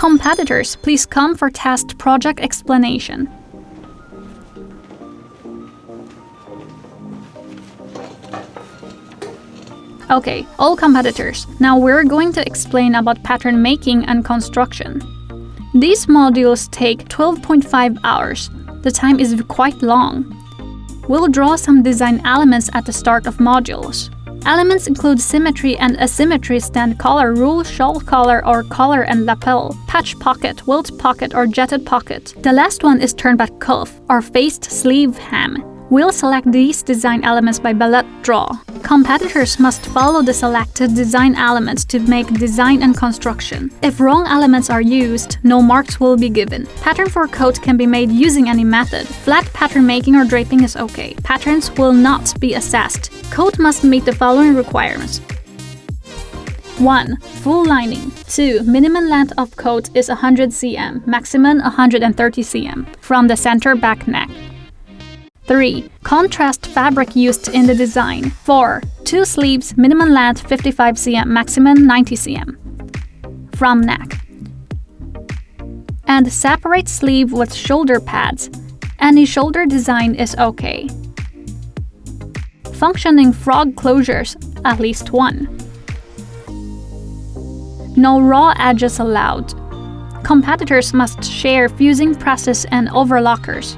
Competitors, please come for test project explanation. Okay, all competitors, now we're going to explain about pattern making and construction. These modules take 12.5 hours. The time is quite long. We'll draw some design elements at the start of modules. Elements include symmetry and asymmetry, stand collar, rule, shawl collar or collar and lapel, patch pocket, wilt pocket or jetted pocket. The last one is turnback cuff or faced sleeve hem. We'll select these design elements by ballot draw. Competitors must follow the selected design elements to make design and construction. If wrong elements are used, no marks will be given. Pattern for coat can be made using any method. Flat pattern making or draping is okay. Patterns will not be assessed. Coat must meet the following requirements. 1. Full lining. 2. Minimum length of coat is 100 cm, maximum 130 cm, from the center back neck. 3. Contrast fabric used in the design. 4. 2 sleeves, minimum length 55 cm, maximum 90 cm, from neck. And separate sleeve with shoulder pads. Any shoulder design is okay. Functioning frog closures, at least 1. No raw edges allowed. Competitors must share fusing presses and overlockers.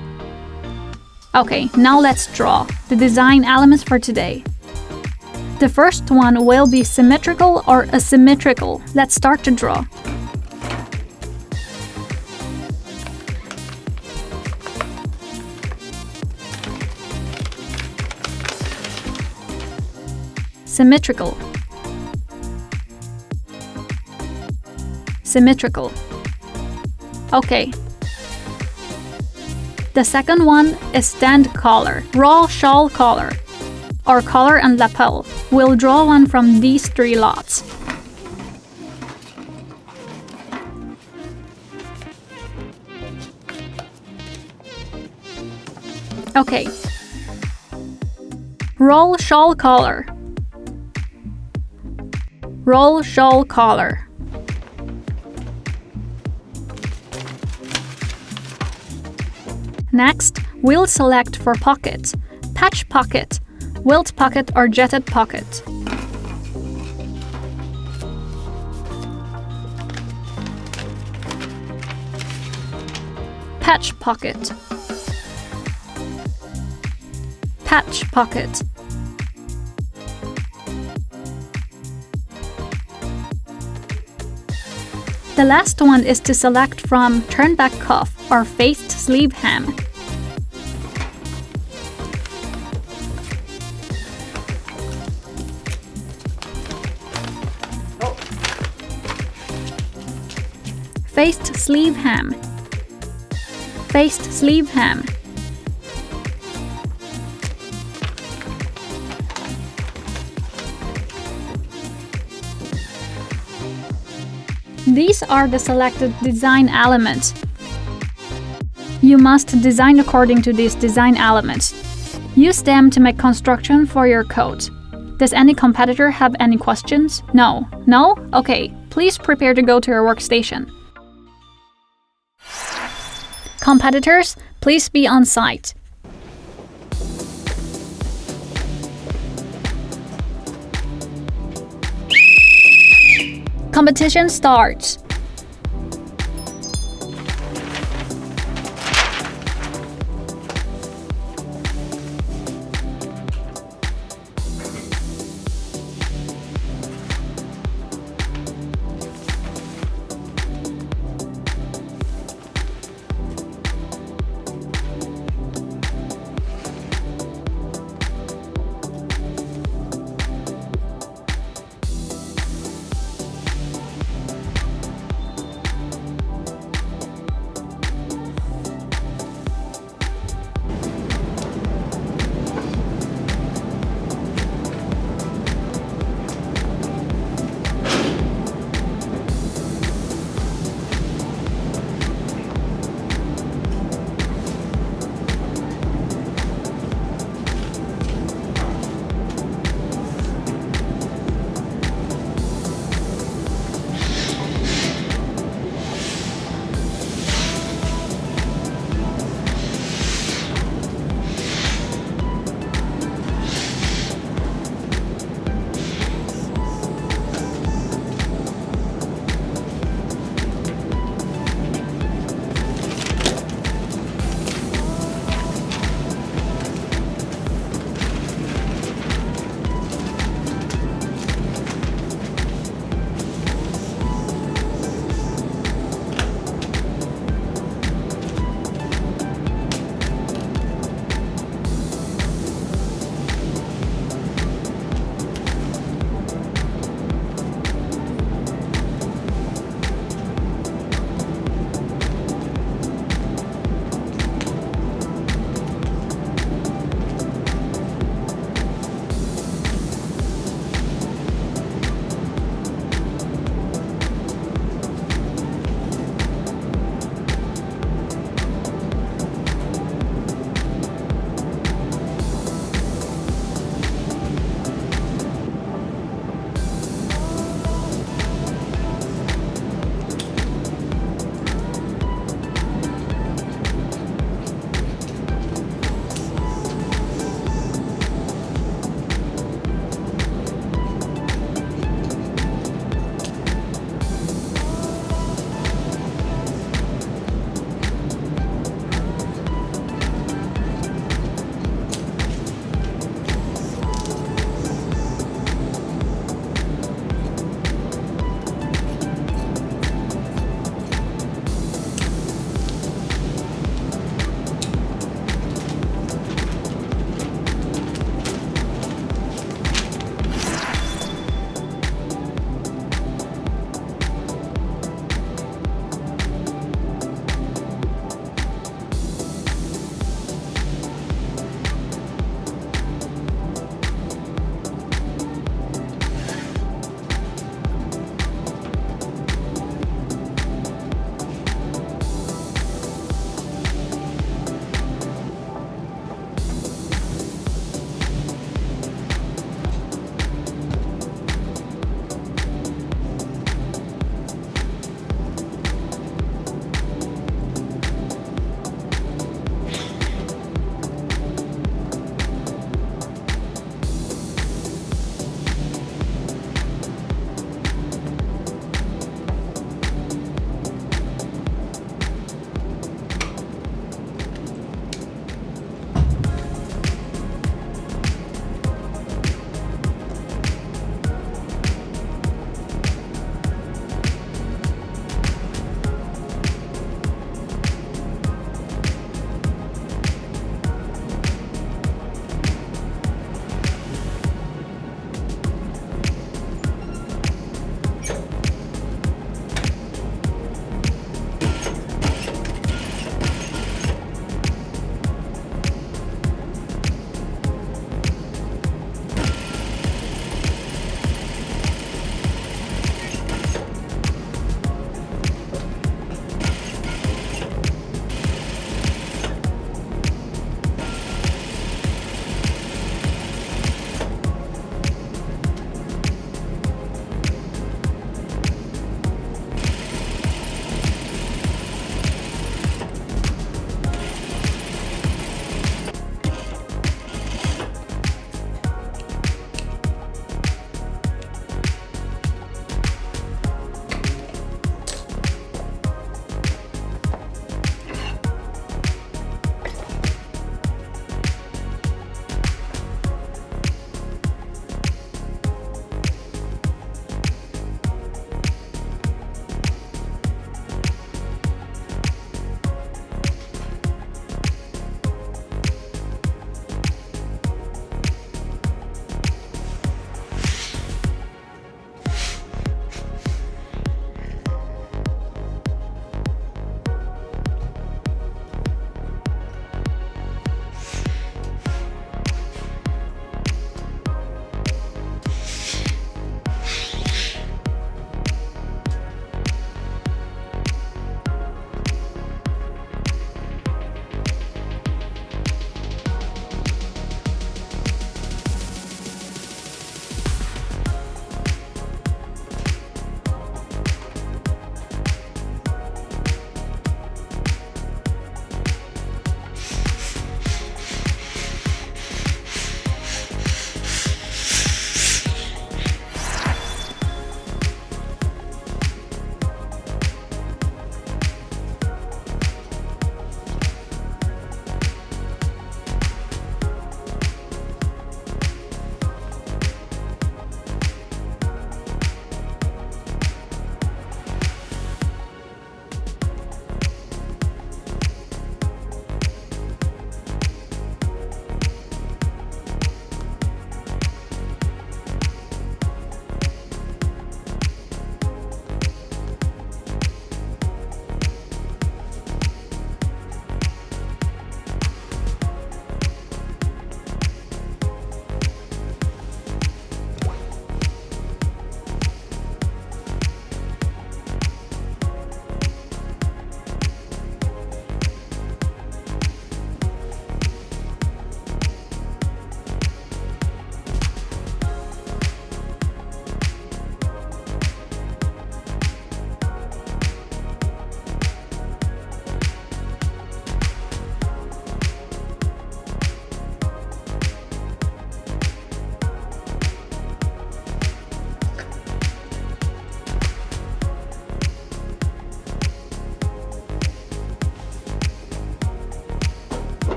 Okay, now let's draw the design elements for today. The first one will be symmetrical or asymmetrical. Let's start to draw. Symmetrical. Symmetrical. Okay. The second one is stand collar, raw shawl collar, or collar and lapel. We'll draw one from these 3 lots. Okay. Roll shawl collar. Roll shawl collar. Next, we'll select for pockets, patch pocket, wilt pocket or jetted pocket. Patch pocket. Patch pocket. The last one is to select from turnback cuff or faced sleeve hem. Faced sleeve hem. Faced sleeve hem. These are the selected design elements. You must design according to these design elements. Use them to make construction for your coat. Does any competitor have any questions? No? No? Okay, please prepare to go to your workstation. Competitors, please be on site. Competition starts.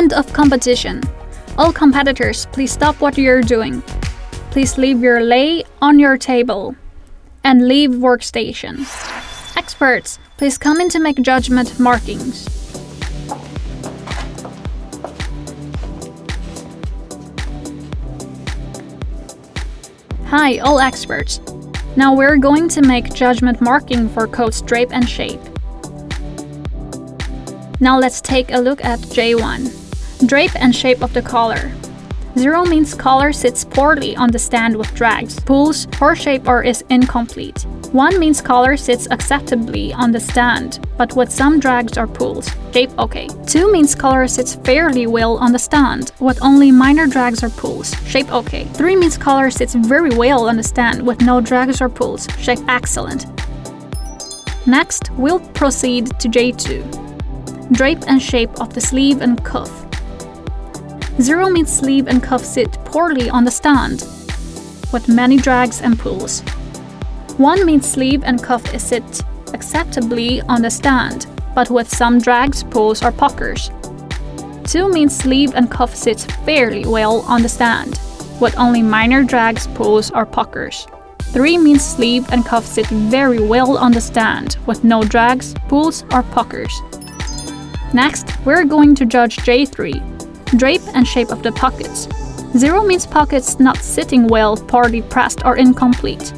End of competition. All competitors, please stop what you're doing. Please leave your lei on your table and leave workstation. Experts, please come in to make judgment markings. Hi, all experts. Now we're going to make judgment marking for coats drape and shape. Now let's take a look at J1. Drape and shape of the collar. 0 means collar sits poorly on the stand with drags, pulls, poor shape or is incomplete. 1 means collar sits acceptably on the stand, but with some drags or pulls. Shape okay. 2 means collar sits fairly well on the stand, with only minor drags or pulls. Shape okay. 3 means collar sits very well on the stand with no drags or pulls. Shape excellent. Next, we'll proceed to J2. Drape and shape of the sleeve and cuff. 0 means sleeve and cuff sit poorly on the stand, with many drags and pulls. 1 means sleeve and cuff sit acceptably on the stand, but with some drags, pulls, or puckers. 2 means sleeve and cuff sits fairly well on the stand, with only minor drags, pulls, or puckers. 3 means sleeve and cuff sit very well on the stand, with no drags, pulls, or puckers. Next, we're going to judge J3. Drape and shape of the pockets. 0 means pockets not sitting well, poorly pressed, or incomplete.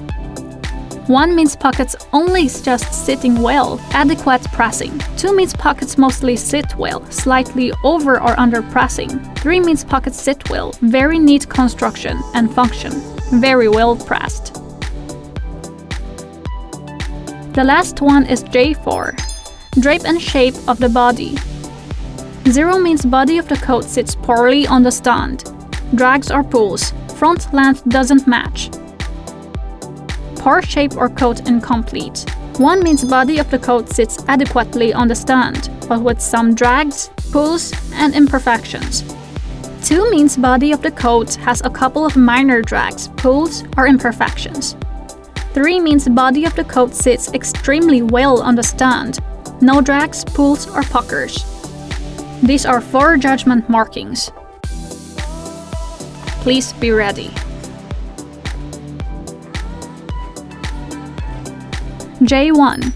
1 means pockets only just sitting well, adequate pressing. 2 means pockets mostly sit well, slightly over or under pressing. 3 means pockets sit well, very neat construction and function, very well pressed. The last one is J4. Drape and shape of the body. 0 means body of the coat sits poorly on the stand. Drags or pulls. Front length doesn't match. Poor shape or coat incomplete. 1 means body of the coat sits adequately on the stand, but with some drags, pulls, and imperfections. 2 means body of the coat has a couple of minor drags, pulls, or imperfections. 3 means body of the coat sits extremely well on the stand. No drags, pulls, or puckers. These are 4 judgment markings. Please be ready. J1.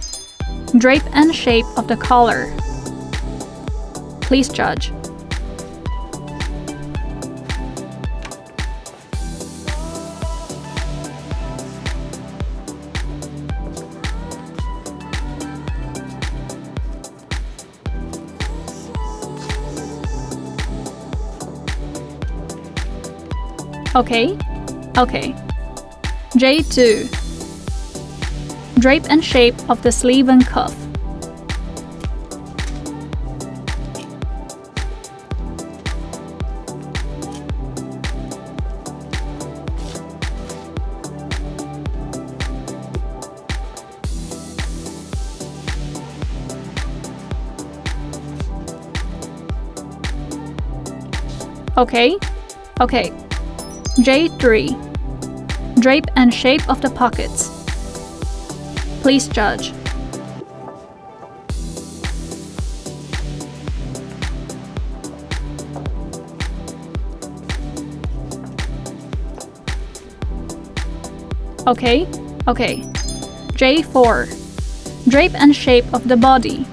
Drape and shape of the collar. Please judge. Okay. J2. Drape and shape of the sleeve and cuff. Okay. J3. Drape and shape of the pockets. Please judge. Okay. J4. Drape and shape of the body.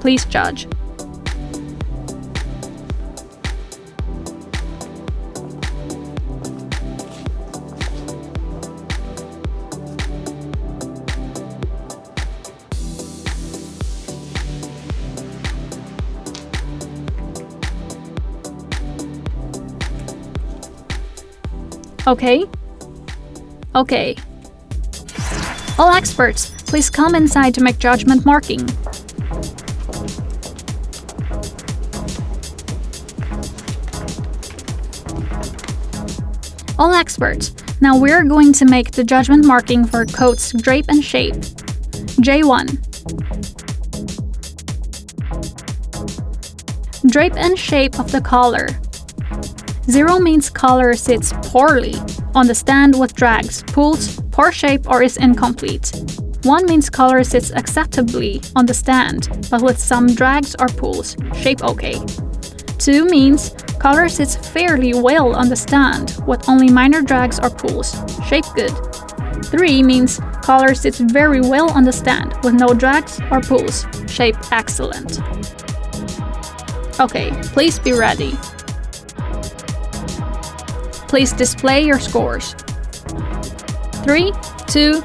Please judge. Okay. All experts, please come inside to make judgment marking. All experts, now we're going to make the judgment marking for coats drape and shape. J1. Drape and shape of the collar. 0 means collar sits poorly on the stand with drags, pulls, poor shape or is incomplete. 1 means collar sits acceptably on the stand, but with some drags or pulls. Shape okay. 2 means color sits fairly well on the stand, with only minor drags or pulls. Shape good. 3 means color sits very well on the stand, with no drags or pulls. Shape excellent. Okay, please be ready. Please display your scores. 3, 2,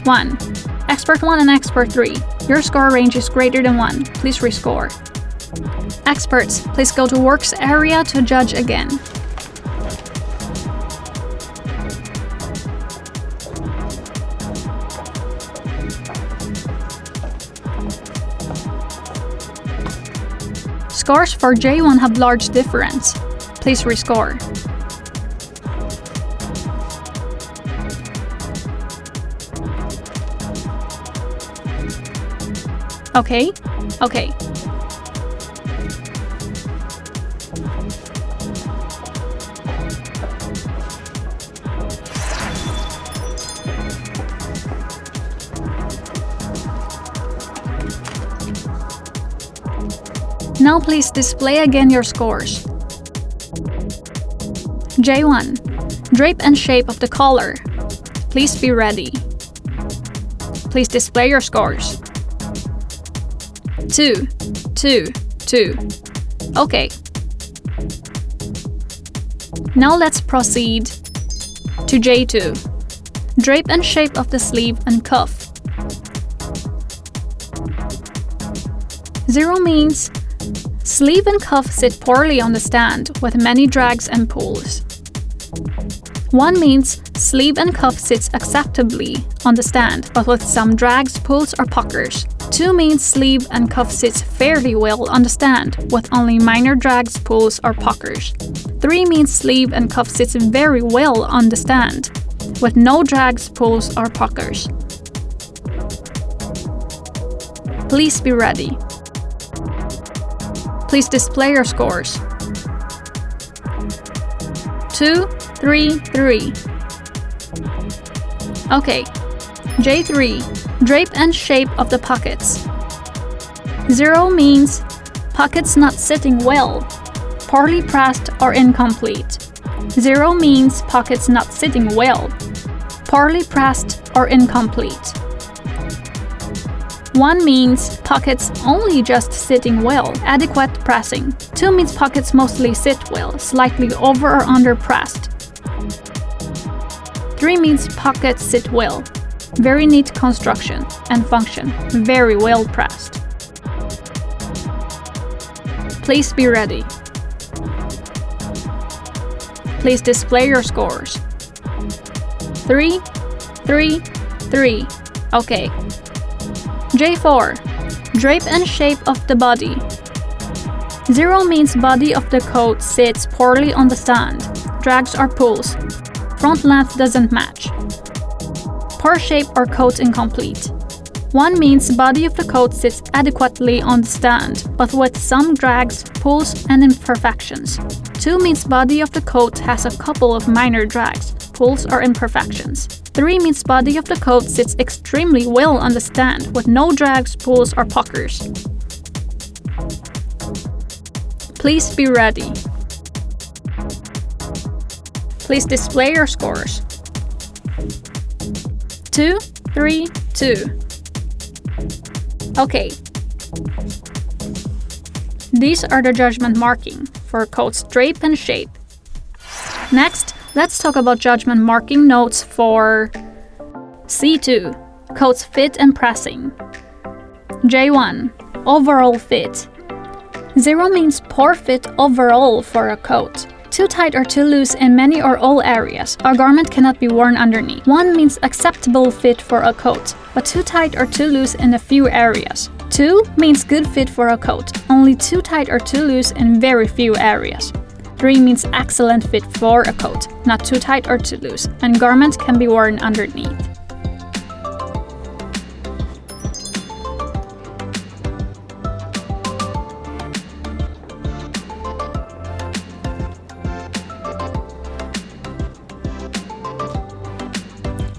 1. Expert 1 and Expert 3. Your score range is greater than 1. Please rescore. Experts, please go to Works area to judge again. Scores for J1 have large difference. Please rescore. Okay. Now please display again your scores. J1. Drape and shape of the collar. Please be ready. Please display your scores. 2, 2, 2. Okay. Now let's proceed to J2. Drape and shape of the sleeve and cuff. 0 means sleeve and cuff sit poorly on the stand with many drags and pulls. 1 means sleeve and cuff sits acceptably on the stand, but with some drags, pulls or puckers. 2 means sleeve and cuff sits fairly well on the stand, with only minor drags, pulls or puckers. 3 means sleeve and cuff sits very well on the stand, with no drags, pulls or puckers. Please be ready. Please display your scores. 2, 3, 3. Okay. J3. Drape and shape of the pockets. 0 means pockets not sitting well, poorly pressed or incomplete. 0 means pockets not sitting well, poorly pressed or incomplete. 1 means pockets only just sitting well, adequate pressing. 2 means pockets mostly sit well, slightly over or under pressed. 3 means pockets sit well, very neat construction and function, very well pressed. Please be ready. Please display your scores. 3, 3, 3. Okay. J4. Drape and shape of the body. 0 means body of the coat sits poorly on the stand, drags or pulls. Front length doesn't match. Poor shape or coat incomplete. 1 means body of the coat sits adequately on the stand, but with some drags, pulls and imperfections. 2 means body of the coat has a couple of minor drags, pulls or imperfections. 3 means body of the coat sits extremely well on the stand, with no drags, pulls or puckers. Please be ready. Please display your scores. 2, 3, 2. Okay. These are the judgment marking for coat's drape and shape. Next, let's talk about judgment marking notes for C2, coat's fit and pressing. J1, overall fit. 0 means poor fit overall for a coat. Too tight or too loose in many or all areas. A garment cannot be worn underneath. 1 means acceptable fit for a coat, but too tight or too loose in a few areas. 2 means good fit for a coat, only too tight or too loose in very few areas. 3 means excellent fit for a coat, not too tight or too loose, and garments can be worn underneath.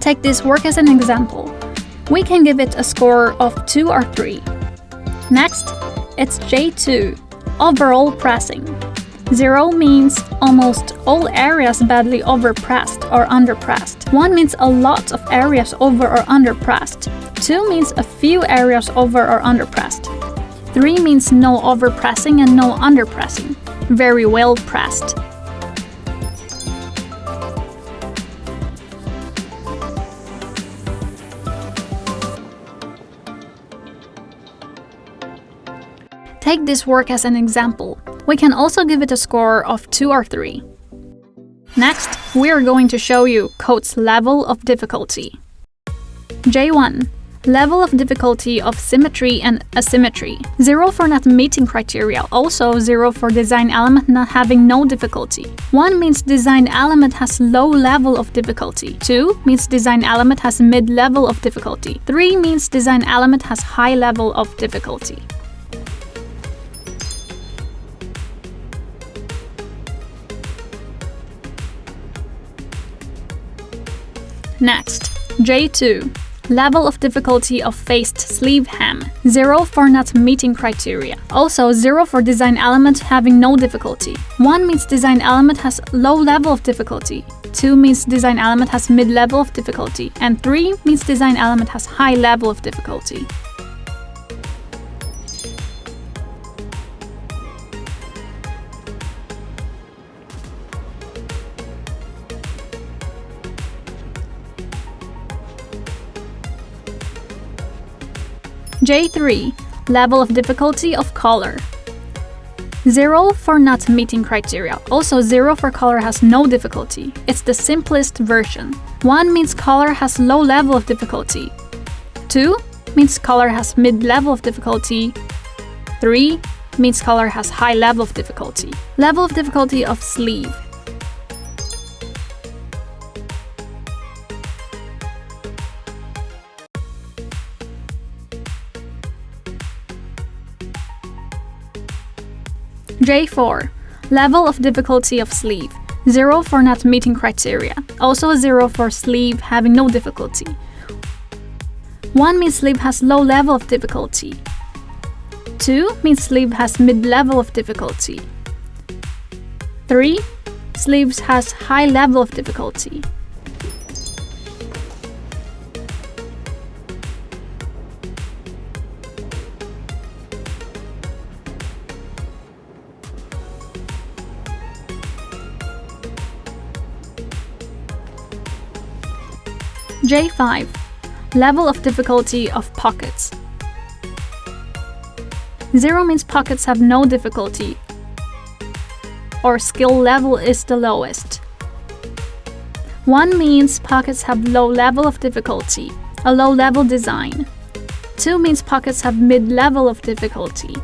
Take this work as an example. We can give it a score of 2 or 3. Next, it's J2, overall pressing. 0 means almost all areas badly overpressed or underpressed. 1 means a lot of areas over or underpressed. 2 means a few areas over or underpressed. 3 means no overpressing and no underpressing. Very well pressed. Take this work as an example. We can also give it a score of 2 or 3. Next, we are going to show you code's level of difficulty. J1. Level of difficulty of symmetry and asymmetry. 0 for not meeting criteria, also 0 for design element not having no difficulty. 1 means design element has low level of difficulty. 2 means design element has mid-level of difficulty. 3 means design element has high level of difficulty. Next, J2. Level of difficulty of faced sleeve hem. 0 for not meeting criteria. Also 0 for design element having no difficulty. 1 means design element has low level of difficulty. 2 means design element has mid-level of difficulty. And 3 means design element has high level of difficulty. J3. Level of difficulty of color. 0 for not meeting criteria. Also 0 for color has no difficulty. It's the simplest version. 1 means color has low level of difficulty. 2 means color has mid-level of difficulty. 3 means color has high level of difficulty. Level of difficulty of sleeve. J4. Level of difficulty of sleeve. 0 for not meeting criteria. Also 0 for sleeve having no difficulty. 1 means sleeve has low level of difficulty. 2 means sleeve has mid-level of difficulty. 3. Sleeves has high level of difficulty. J5. Level of difficulty of pockets. 0 means pockets have no difficulty, or skill level is the lowest. 1 means pockets have low level of difficulty, a low level design. 2 means pockets have mid-level of difficulty.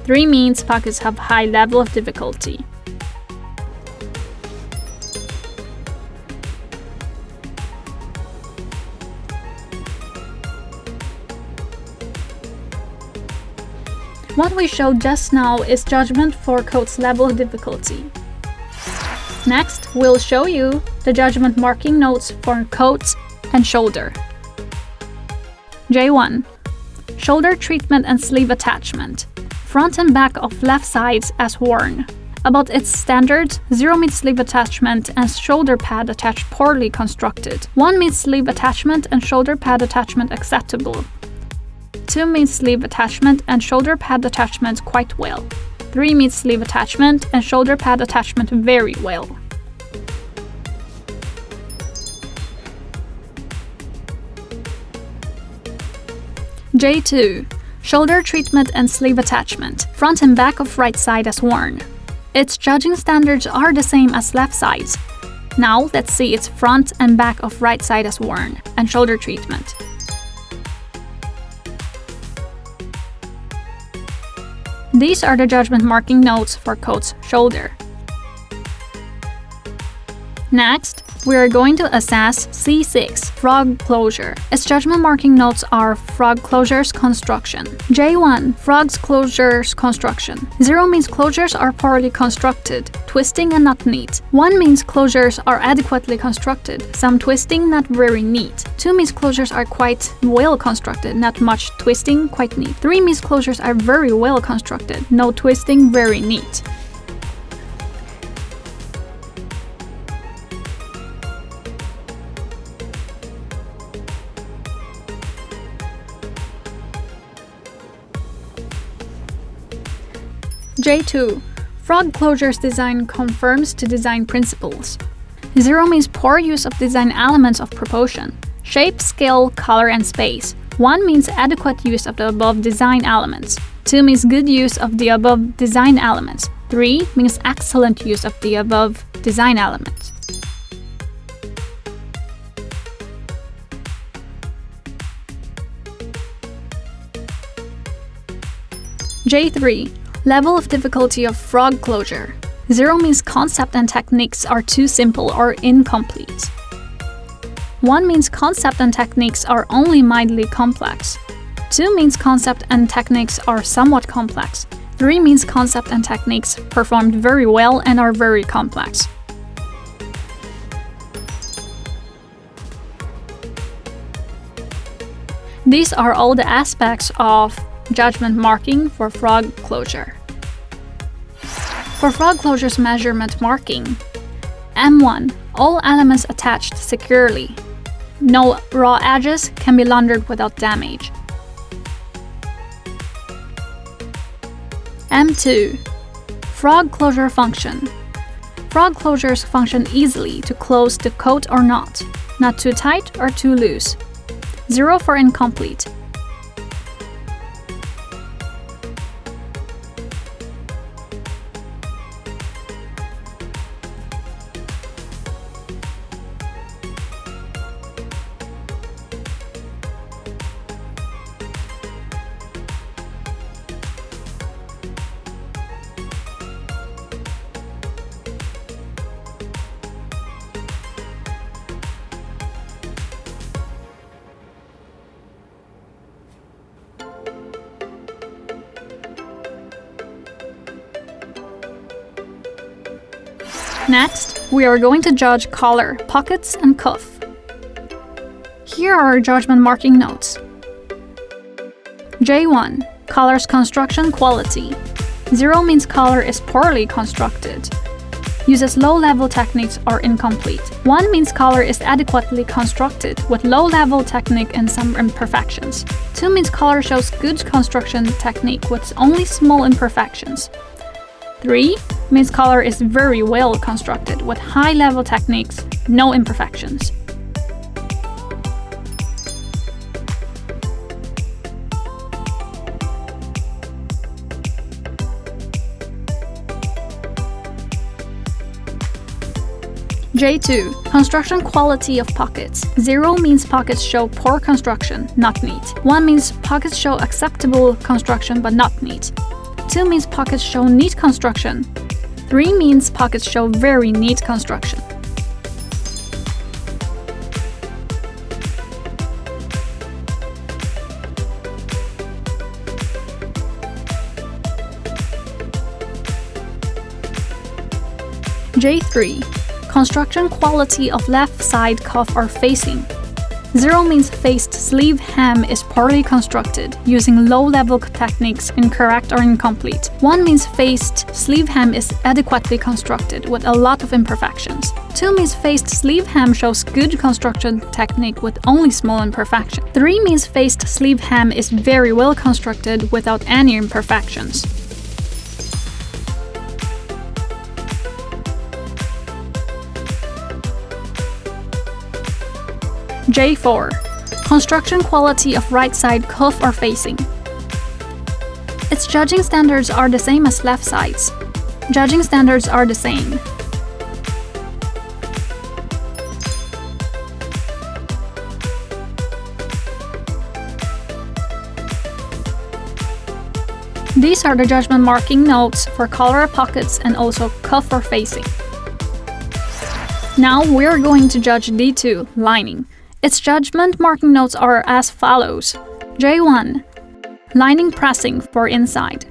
3 means pockets have high level of difficulty. What we showed just now is judgment for code's level of difficulty. Next, we'll show you the judgment marking notes for coat and shoulder. J1. Shoulder treatment and sleeve attachment. Front and back of left sides as worn. About its standards, 0 means sleeve attachment and shoulder pad attached poorly constructed. 1 means sleeve attachment and shoulder pad attachment acceptable. 2 means sleeve attachment and shoulder pad attachment quite well. 3 means sleeve attachment and shoulder pad attachment very well. J2. Shoulder treatment and sleeve attachment. Front and back of right side as worn. Its judging standards are the same as left sides. Now let's see its front and back of right side as worn and shoulder treatment. These are the judgment marking notes for coat's shoulder. Next, we are going to assess C6, frog closure. Its judgment marking notes are frog closure's construction. J1, frog's closure's construction. 0 means closures are poorly constructed, twisting and not neat. 1 means closures are adequately constructed, some twisting, not very neat. 2 means closures are quite well constructed, not much twisting, quite neat. 3 means closures are very well constructed, no twisting, very neat. J2. Frog closures design conforms to design principles. 0 means poor use of design elements of proportion, shape, scale, color, and space. 1 means adequate use of the above design elements. 2 means good use of the above design elements. 3 means excellent use of the above design elements. J3. Level of difficulty of frog closure. 0 means concept and techniques are too simple or incomplete. 1 means concept and techniques are only mildly complex. 2 means concept and techniques are somewhat complex. 3 means concept and techniques performed very well and are very complex. These are all the aspects of judgment marking for frog closure. For frog closures measurement marking, M1. All elements attached securely. No raw edges can be laundered without damage. M2. Frog closure function. Frog closures function easily to close the coat or not, not too tight or too loose. 0 for incomplete. Next, we are going to judge collar, pockets, and cuff. Here are judgment marking notes. J1. Collar's construction quality. 0 means collar is poorly constructed. Uses low-level techniques or incomplete. 1 means collar is adequately constructed with low-level technique and some imperfections. 2 means collar shows good construction technique with only small imperfections. 3 means collar is very well constructed with high-level techniques, no imperfections. J2. Construction quality of pockets. 0 means pockets show poor construction, not neat. 1 means pockets show acceptable construction but not neat. 2 means pockets show neat construction. 3 means pockets show very neat construction. J3. Construction quality of left side cuff or facing. 0 means faced sleeve hem is poorly constructed, using low-level techniques incorrect or incomplete. 1 means faced sleeve hem is adequately constructed with a lot of imperfections. 2 means faced sleeve hem shows good construction technique with only small imperfections. 3 means faced sleeve hem is very well constructed without any imperfections. J4. Construction quality of right side cuff or facing. Its judging standards are the same as left sides. Judging standards are the same. These are the judgment marking notes for collar, pockets, and also cuff or facing. Now we're going to judge D2, lining. Its judgment marking notes are as follows. J1. Lining pressing for inside.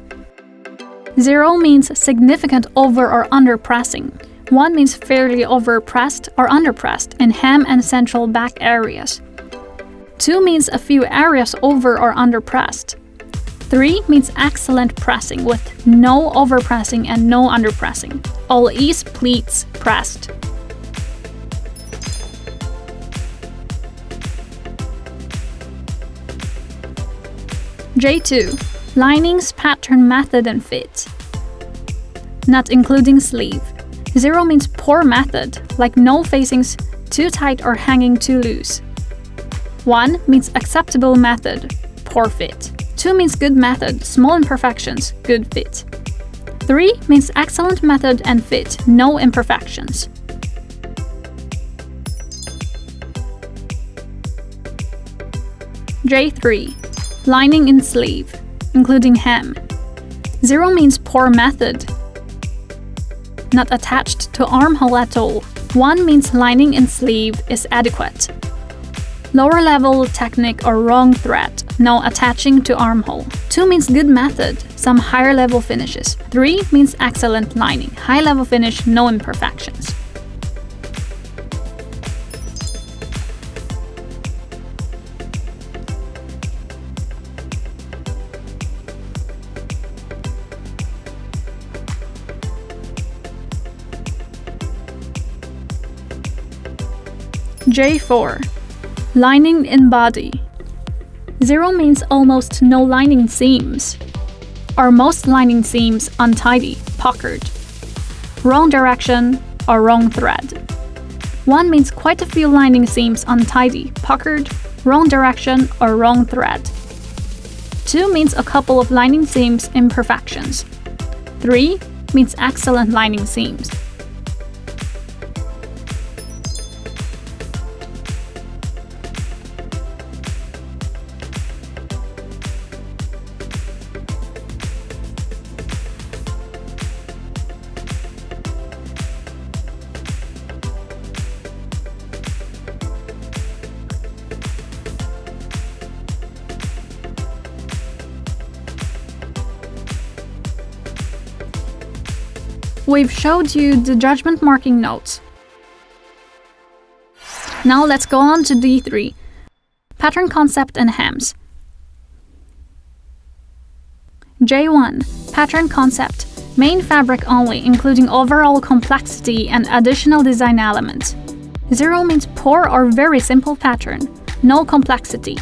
0 means significant over or under pressing. 1 means fairly over pressed or under pressed in hem and central back areas. 2 means a few areas over or under pressed. 3 means excellent pressing with no over pressing and no under pressing. All ease pleats pressed. J2. Linings, pattern, method, and fit. not including sleeve. 0 means poor method, like no facings, too tight or hanging too loose. 1 means acceptable method, poor fit. 2 means good method, small imperfections, good fit. 3 means excellent method and fit, no imperfections. J3. Lining in sleeve, including hem. 0 means poor method, not attached to armhole at all. 1 means lining in sleeve is adequate. Lower level technique or wrong thread, no attaching to armhole. 2 means good method, some higher level finishes. 3 means excellent lining, high level finish, no imperfections. J4. Lining in body. 0 means almost no lining seams, or most lining seams untidy, puckered. Wrong direction or wrong thread. 1 means quite a few lining seams untidy, puckered, wrong direction or wrong thread. 2 means a couple of lining seams imperfections. 3 means excellent lining seams. We've showed you the judgment marking notes. Now let's go on to D3. Pattern concept and hems. J1. Pattern concept. Main fabric only, including overall complexity and additional design elements. 0 means poor or very simple pattern, no complexity.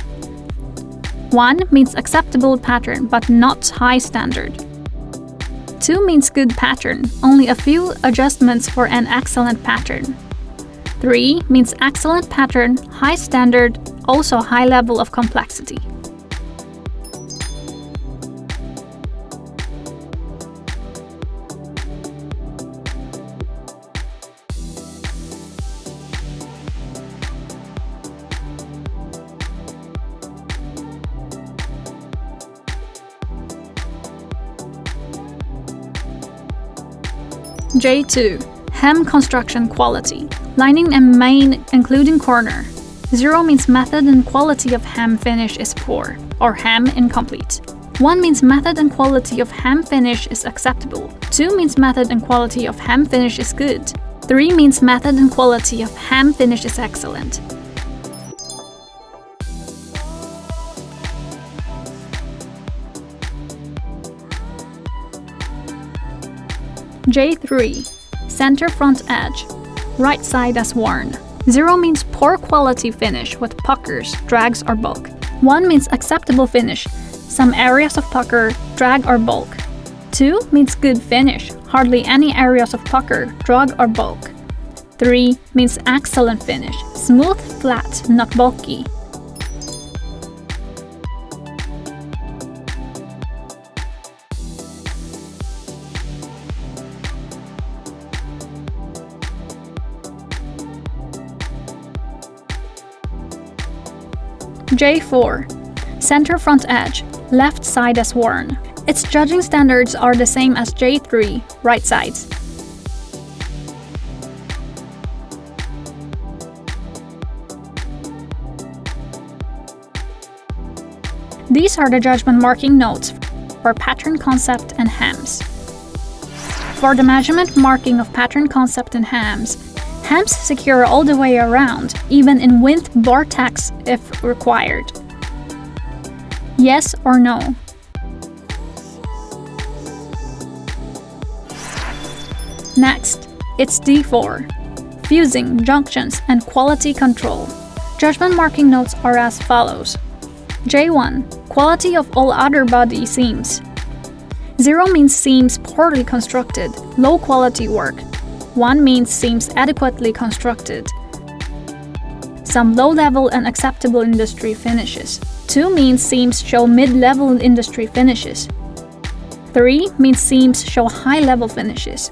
1 means acceptable pattern but not high standard. 2 means good pattern, only a few adjustments for an excellent pattern. 3 means excellent pattern, high standard, also high level of complexity. J2. Hem construction quality. Lining and main including corner. 0 means method and quality of hem finish is poor, or hem incomplete. 1 means method and quality of hem finish is acceptable. 2 means method and quality of hem finish is good. 3 means method and quality of hem finish is excellent. J3. Center front edge. Right side as worn. 0 means poor quality finish with puckers, drags or bulk. 1 means acceptable finish, some areas of pucker, drag or bulk. 2 means good finish, hardly any areas of pucker, drag or bulk. 3 means excellent finish, smooth, flat, not bulky. J4. Center front edge, left side as worn. Its judging standards are the same as J3, right sides. These are the judgment marking notes for pattern concept and hems. For the measurement marking of pattern concept and hems secure all the way around, even in width bar tacks if required. Yes or no? Next, it's D4. Fusing, junctions, and quality control. Judgment marking notes are as follows. J1. Quality of all other body seams. 0 means seams poorly constructed, low quality work. 1 means seams adequately constructed, some low-level and acceptable industry finishes. 2 means seams show mid-level industry finishes. 3 means seams show high-level finishes.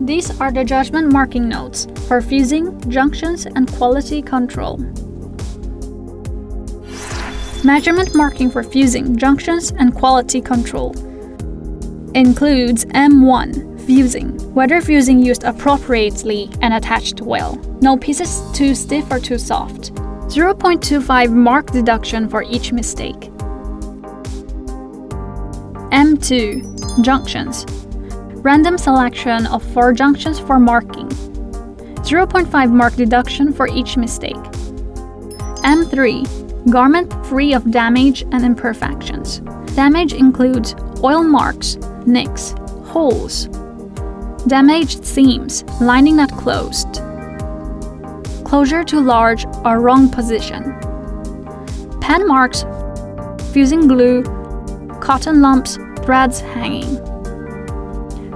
These are the judgment marking notes for fusing, junctions, and quality control. Measurement marking for fusing, junctions, and quality control includes M1, fusing, whether fusing used appropriately and attached well. No pieces too stiff or too soft. 0.25 mark deduction for each mistake. M2, junctions. Random selection of 4 junctions for marking. 0.5 mark deduction for each mistake. M3, garment free of damage and imperfections. Damage includes oil marks, nicks, holes, damaged seams, lining not closed, closure too large or wrong position, pen marks, fusing glue, cotton lumps, threads hanging,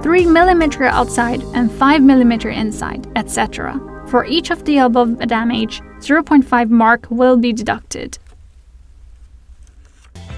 3 mm outside and 5 mm inside, etc. For each of the above damage, 0.5 mark will be deducted.